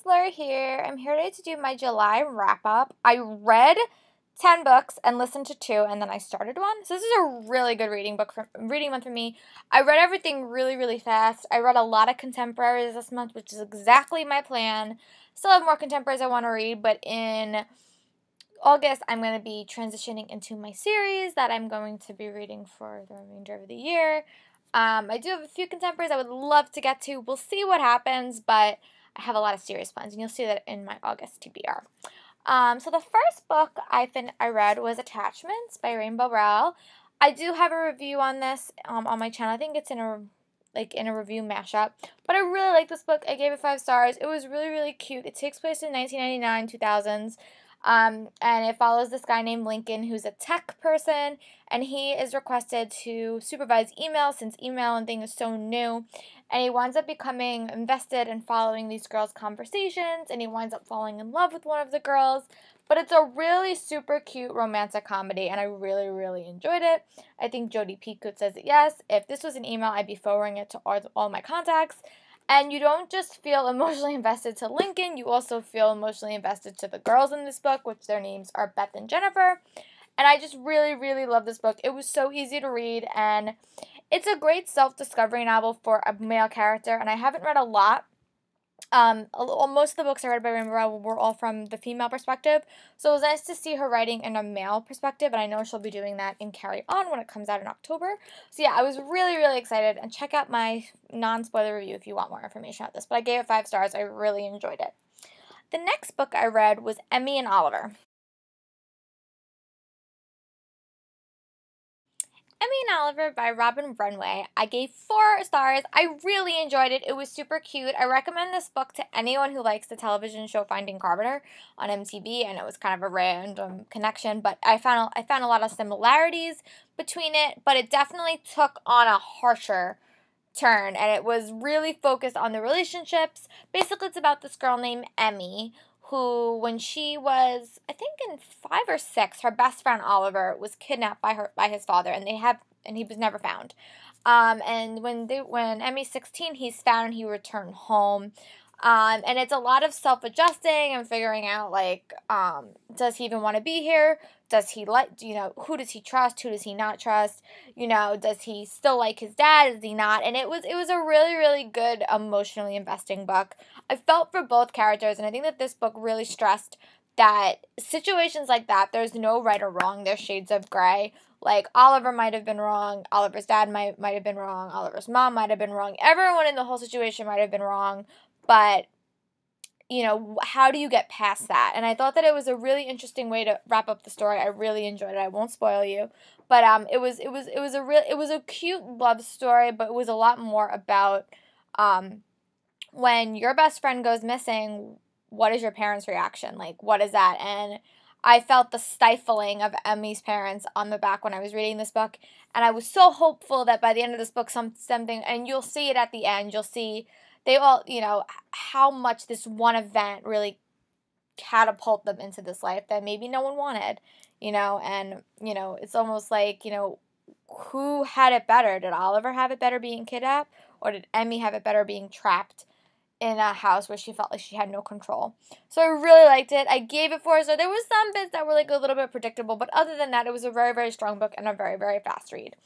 Fleur here. I'm here today to do my July wrap-up. I read 10 books and listened to 2, and then I started one. So this is a really good reading month for me. I read everything really, really fast. I read a lot of contemporaries this month, which is exactly my plan. Still have more contemporaries I want to read, but in August, I'm going to be transitioning into my series that I'm going to be reading for the remainder of the year. I do have a few contemporaries I would love to get to. We'll see what happens, but I have a lot of serious plans, and you'll see that in my August TBR. So the first book I read was Attachments by Rainbow Rowell. I do have a review on this on my channel. I think it's in a review mashup. But I really like this book. I gave it 5 stars. It was really, really cute. It takes place in 1999, 2000s. And it follows this guy named Lincoln who's a tech person, and he is requested to supervise email since email and thing is so new. And he winds up becoming invested in following these girls' conversations, and he winds up falling in love with one of the girls. But it's a really super cute romantic comedy, and I really, really enjoyed it. I think Jodi Picoult says it yes. If this was an email, I'd be forwarding it to all my contacts. And you don't just feel emotionally invested to Lincoln, you also feel emotionally invested to the girls in this book, which their names are Beth and Jennifer. And I just really, really love this book. It was so easy to read, and it's a great self-discovery novel for a male character, and I haven't read a lot. Most of the books I read by Rainbow Rowell were all from the female perspective, so it was nice to see her writing in a male perspective, and I know she'll be doing that in Carry On when it comes out in October. So yeah, I was really, really excited, and check out my non-spoiler review if you want more information about this, but I gave it 5 stars. I really enjoyed it. The next book I read was Emmy and Oliver. Emmy and Oliver by Robin Runway. I gave 4 stars. I really enjoyed it. It was super cute. I recommend this book to anyone who likes the television show Finding Carter on MTV, and it was kind of a random connection, but I found a lot of similarities between it, but it definitely took on a harsher turn, and it was really focused on the relationships. Basically, it's about this girl named Emmy who, when she was, I think in 5 or 6, her best friend Oliver was kidnapped by his father, and he was never found. And when Emmy's 16, he's found and he returned home. And it's a lot of self-adjusting and figuring out, like, does he even want to be here? Does he who does he trust? Who does he not trust? Does he still like his dad? Does he not? And it was a really, really good, emotionally investing book. I felt for both characters, and I think that this book really stressed that situations like that, there's no right or wrong. There's shades of gray. Like, Oliver might have been wrong. Oliver's dad might have been wrong. Oliver's mom might have been wrong. Everyone in the whole situation might have been wrong. But how do you get past that? And I thought that it was a really interesting way to wrap up the story. I really enjoyed it. I won't spoil you, but it was a cute love story, but it was a lot more about when your best friend goes missing, what is your parents' reaction? Like, what is that? And I felt the stifling of Emmy's parents on the back when I was reading this book, and I was so hopeful that by the end of this book something, and you'll see it at the end, you'll see they all, how much this one event really catapult them into this life that maybe no one wanted, and, it's almost like, who had it better? Did Oliver have it better being kidnapped, or did Emmy have it better being trapped in a house where she felt like she had no control? So I really liked it. I gave it 4 stars. There was some bits that were like a little bit predictable, but other than that, it was a very, very strong book and a very, very fast read.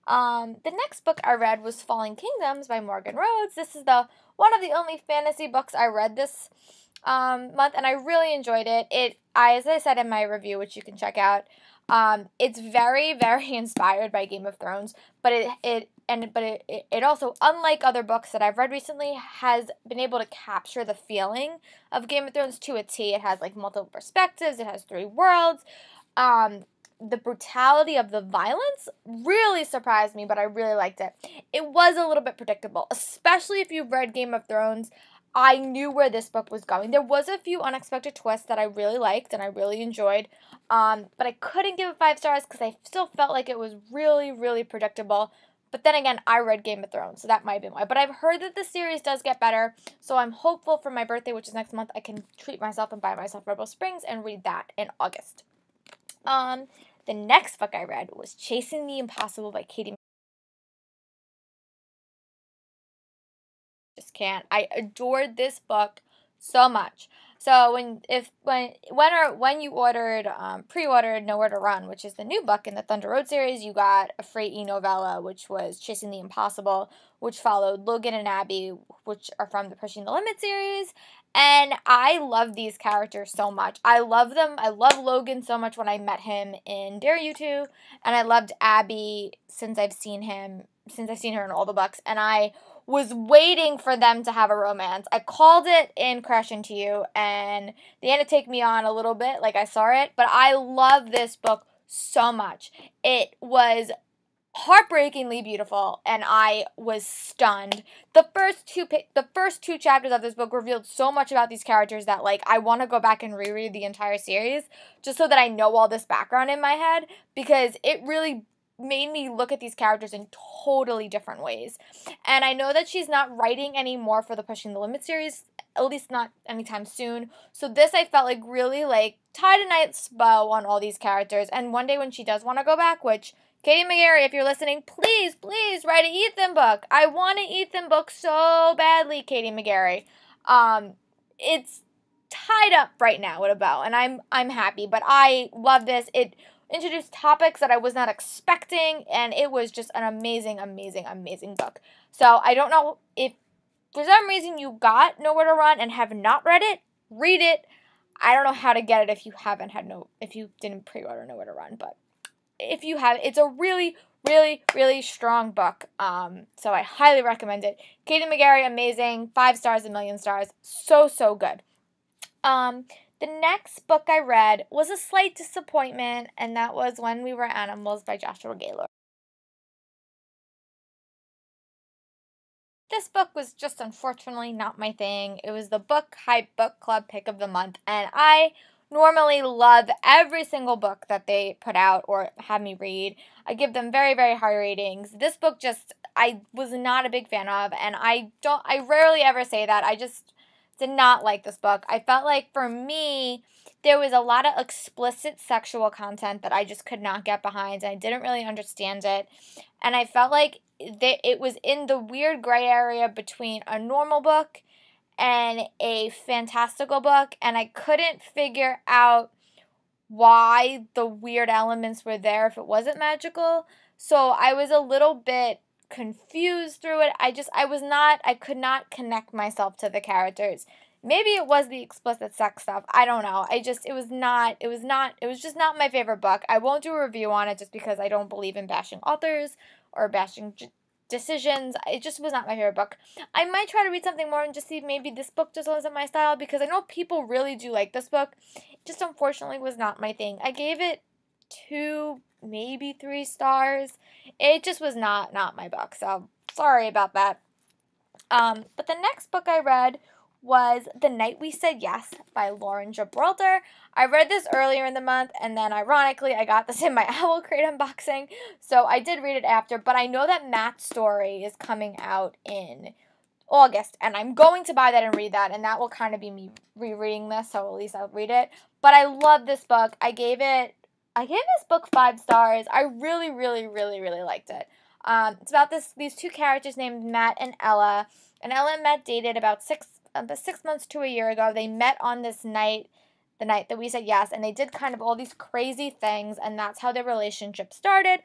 The next book I read was Falling Kingdoms by Morgan Rhodes. This is one of the only fantasy books I read this month, and I really enjoyed it. As I said in my review, which you can check out, it's very, very inspired by Game of Thrones, but it also, unlike other books that I've read recently, has been able to capture the feeling of Game of Thrones to a T. It has like multiple perspectives. It has 3 worlds. The brutality of the violence really surprised me, but I really liked it. It was a little bit predictable, especially if you've read Game of Thrones. I knew where this book was going. There was a few unexpected twists that I really liked and I really enjoyed, but I couldn't give it 5 stars because I still felt like it was really, really predictable. But then again, I read Game of Thrones, so that might be why. But I've heard that the series does get better, so I'm hopeful for my birthday, which is next month, I can treat myself and buy myself Rebel Springs and read that in August. The next book I read was Chasing the Impossible by Katie. Just can't. I adored this book so much. So when you ordered pre-ordered Nowhere to Run, which is the new book in the Thunder Road series, you got a free e-novella, which was Chasing the Impossible, which followed Logan and Abby, which are from the Pushing the Limit series. And I love these characters so much. I love them. I love Logan so much when I met him in Dare You 2, and I loved Abby since I've seen her in all the books, and I was waiting for them to have a romance. I called it in Crash Into You, and they had to take me on a little bit, like I saw it, but I love this book so much. It was heartbreakingly beautiful, and I was stunned. The first two chapters of this book revealed so much about these characters that, like, I want to go back and reread the entire series just so that I know all this background in my head, because it really made me look at these characters in totally different ways. And I know that she's not writing anymore for the Pushing the Limit series, at least not anytime soon. So this, I felt like, really, like, tied a nice bow on all these characters. And one day when she does want to go back, which, Katie McGarry, if you're listening, please, please write an Ethan book. I want an Ethan book so badly, Katie McGarry. It's tied up right now with a bow, and I'm happy. But I love this. It introduced topics that I was not expecting, and it was just an amazing, amazing, amazing book. So I don't know if for some reason you got Nowhere to Run and have not read it, read it. I don't know how to get it if you didn't pre-order Nowhere to Run, but if you have, it's a really, really, really strong book. So I highly recommend it. Katie McGarry, amazing. 5 stars, a million stars. So, so good. The next book I read was a slight disappointment, and that was When We Were Animals by Joshua Gaylord. This book was just unfortunately not my thing. It was the Book Hype Book Club pick of the month, and I normally love every single book that they put out or have me read. I give them very, very high ratings. This book just, I was not a big fan of, and I rarely ever say that. I just did not like this book. I felt like, for me, there was a lot of explicit sexual content that I just could not get behind, and I didn't really understand it. And I felt like it was in the weird gray area between a normal book and a fantastical book, and I couldn't figure out why the weird elements were there if it wasn't magical. So I was a little bit confused through it. I could not connect myself to the characters. Maybe it was the explicit sex stuff. I don't know. It was just not my favorite book. I won't do a review on it just because I don't believe in bashing authors or bashing decisions. It just was not my favorite book. I might try to read something more and just see if maybe this book just wasn't my style, because I know people really do like this book. It just unfortunately was not my thing. I gave it 2, maybe 3 stars. It just was not my book, so sorry about that. But the next book I read was The Night We Said Yes by Lauren Gibraltar. I read this earlier in the month, and then ironically I got this in my Owl Crate unboxing, so I did read it after, but I know that Matt's story is coming out in August, and I'm going to buy that and read that, and that will kind of be me rereading this, so at least I'll read it. But I love this book. I gave this book 5 stars. I really, really, really, really liked it. It's about these 2 characters named Matt and Ella, and Ella and Matt dated about 6 months to a year ago. They met on this night, the night that we said yes, and they did kind of all these crazy things, and that's how their relationship started.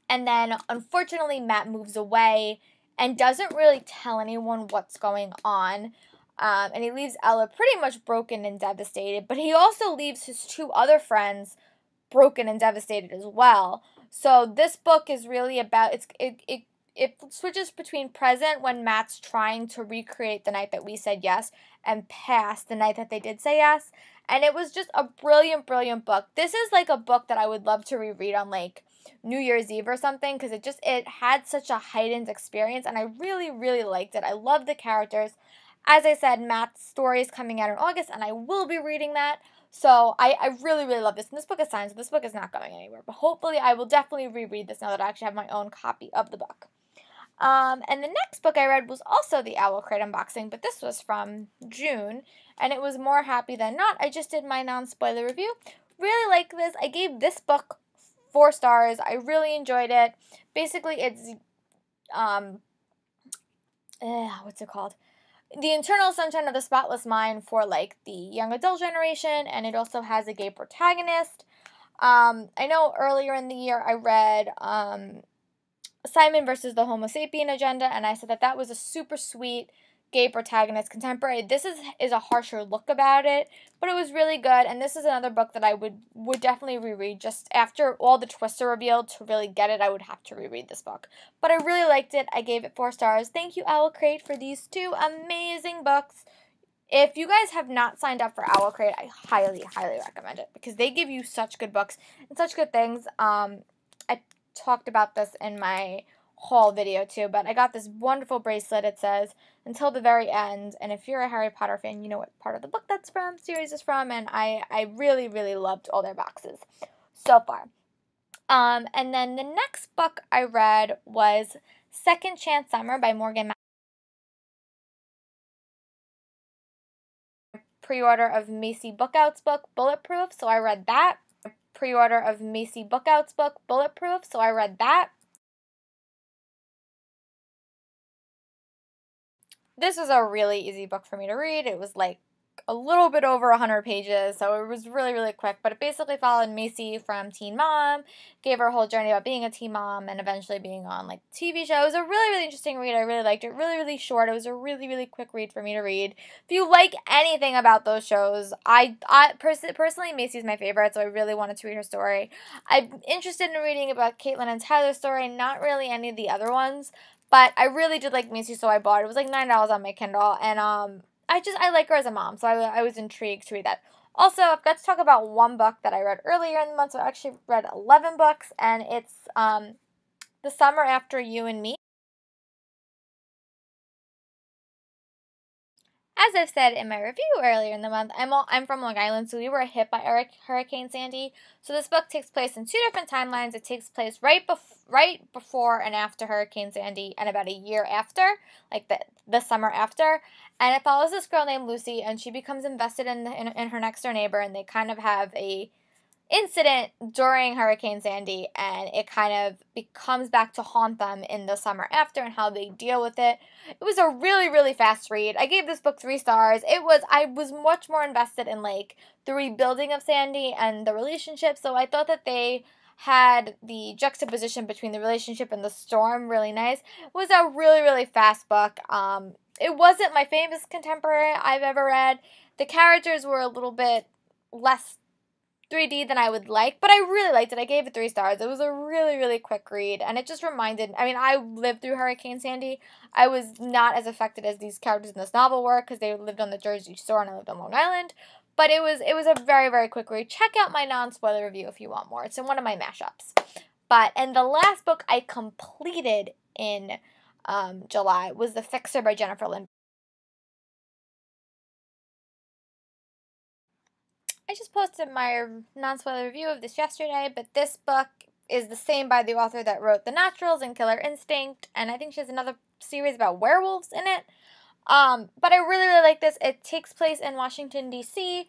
And then, unfortunately, Matt moves away and doesn't really tell anyone what's going on, and he leaves Ella pretty much broken and devastated, but he also leaves his 2 other friends broken and devastated as well. So this book is really about, it switches between present, when Matt's trying to recreate the night that we said yes, and past, the night that they did say yes. And it was just a brilliant, brilliant book. This is like a book that I would love to reread on, like, New Year's Eve or something, because it had such a heightened experience, and I really, really liked it. I love the characters. As I said, Matt's story is coming out in August, and I will be reading that. So I really, really love this. And this book is signed, so this book is not going anywhere. But hopefully I will definitely reread this now that I actually have my own copy of the book. And the next book I read was also the Owl Crate unboxing, but this was from June, and it was More Happy Than Not. I just did my non-spoiler review. Really like this. I gave this book 4 stars. I really enjoyed it. Basically, it's, what's it called? The Eternal Sunshine of the Spotless Mind for like the young adult generation, and it also has a gay protagonist. I know earlier in the year I read Simon versus the Homo Sapien Agenda, and I said that that was a super sweet gay protagonist contemporary. This is a harsher look about it, but it was really good, and this is another book that I would definitely reread. Just after all the twists are revealed, to really get it, I would have to reread this book. But I really liked it. I gave it 4 stars. Thank you, Owl Crate, for these 2 amazing books. If you guys have not signed up for Owl Crate, I highly, highly recommend it, because they give you such good books and such good things. I talked about this in my haul video too, but I got this wonderful bracelet. It says "Until the Very End," and if you're a Harry Potter fan, you know what part of the book that's from, series is from, and I really, really loved all their boxes so far. And then the next book I read was Second Chance Summer by Morgan. Pre-order of Macy Bookout's book, Bulletproof, so I read that. Pre-order of Macy Bookout's book, Bulletproof, so I read that. This was a really easy book for me to read. It was like a little bit over 100 pages, so it was really, really quick, but it basically followed Macy from Teen Mom, gave her a whole journey about being a teen mom, and eventually being on, like, TV show. It was a really, really interesting read. I really liked it. Really, really short. It was a really, really quick read for me to read. If you like anything about those shows, personally, Macy's my favorite, so I really wanted to read her story. I'm interested in reading about Caitlin and Tyler's story, not really any of the other ones, but I really did like Macy, so I bought it. It was like $9 on my Kindle, and I like her as a mom, so I was intrigued to read that. Also, I've got to talk about one book that I read earlier in the month, so I actually read 11 books, and it's The Summer After You and Me. As I've said in my review earlier in the month, I'm from Long Island, so we were hit by Hurricane Sandy. So this book takes place in 2 different timelines. It takes place right before and after Hurricane Sandy, and about a year after, like the summer after. And it follows this girl named Lucy, and she becomes invested in her next door neighbor, and they kind of have a incident during Hurricane Sandy, and it kind of comes back to haunt them in the summer after and how they deal with it. It was a really, really fast read. I gave this book 3 stars. I was much more invested in, like, the rebuilding of Sandy and the relationship, so I thought that they had the juxtaposition between the relationship and the storm really nice. It was a really, really fast book. It wasn't my famous contemporary I've ever read. The characters were a little bit less 3D than I would like, but I really liked it. I gave it 3 stars. It was a really, really quick read, and it just reminded, I lived through Hurricane Sandy. I was not as affected as these characters in this novel were, because they lived on the Jersey Shore and I lived on Long Island, but it was a very, very quick read. Check out my non-spoiler review if you want more. It's in one of my mashups. And the last book I completed in July was The Fixer by Jennifer Lynn. I just posted my non-spoiler review of this yesterday, but this book is the same by the author that wrote The Naturals and Killer Instinct, and I think she has another series about werewolves in it. But I really, really like this. It takes place in Washington, D.C.,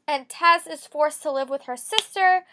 and Tess is forced to live with her sister,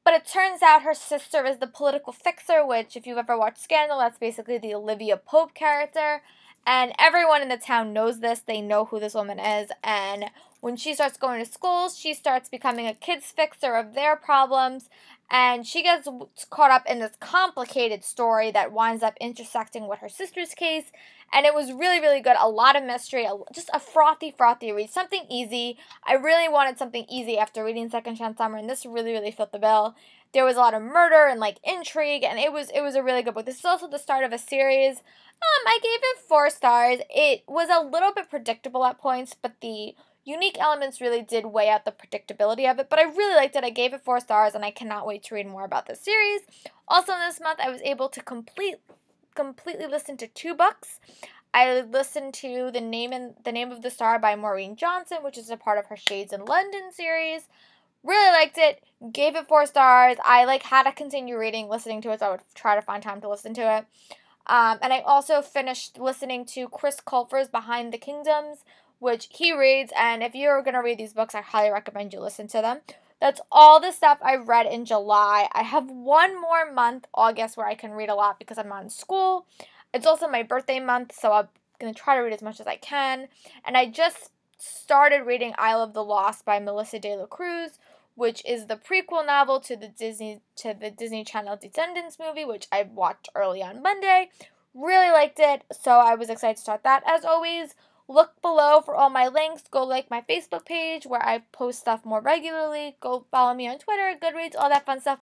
but it turns out her sister is the political fixer, which, if you've ever watched Scandal, that's basically the Olivia Pope character. And everyone in the town knows this. They know who this woman is. And when she starts going to school, she starts becoming a kid's fixer of their problems. And she gets caught up in this complicated story that winds up intersecting with her sister's case. And it was really, really good. A lot of mystery. Just a frothy, frothy read. Something easy. I really wanted something easy after reading Second Chance Summer. And this really, really fit the bill. There was a lot of murder and, like, intrigue. And it was a really good book. This is also the start of a series. I gave it 4 stars. It was a little bit predictable at points, but the unique elements really did weigh out the predictability of it. But I really liked it. I gave it 4 stars, and I cannot wait to read more about this series. Also, this month, I was able to completely listen to 2 books. I listened to The Name of the Star by Maureen Johnson, which is a part of her Shades in London series. Really liked it. Gave it 4 stars. I had to continue listening to it, so I would try to find time to listen to it. And I also finished listening to Chris Colfer's Behind the Kingdoms, which he reads, and if you're going to read these books, I highly recommend you listen to them. That's all the stuff I read in July. I have one more month, August, where I can read a lot because I'm not in school. It's also my birthday month, so I'm going to try to read as much as I can. And I just started reading Isle of the Lost by Melissa De La Cruz, which is the prequel novel to the Disney Channel Descendants movie, which I watched early on Monday. Really liked it, so I was excited to start that. As always, look below for all my links. Go like my Facebook page where I post stuff more regularly. Go follow me on Twitter, Goodreads, all that fun stuff.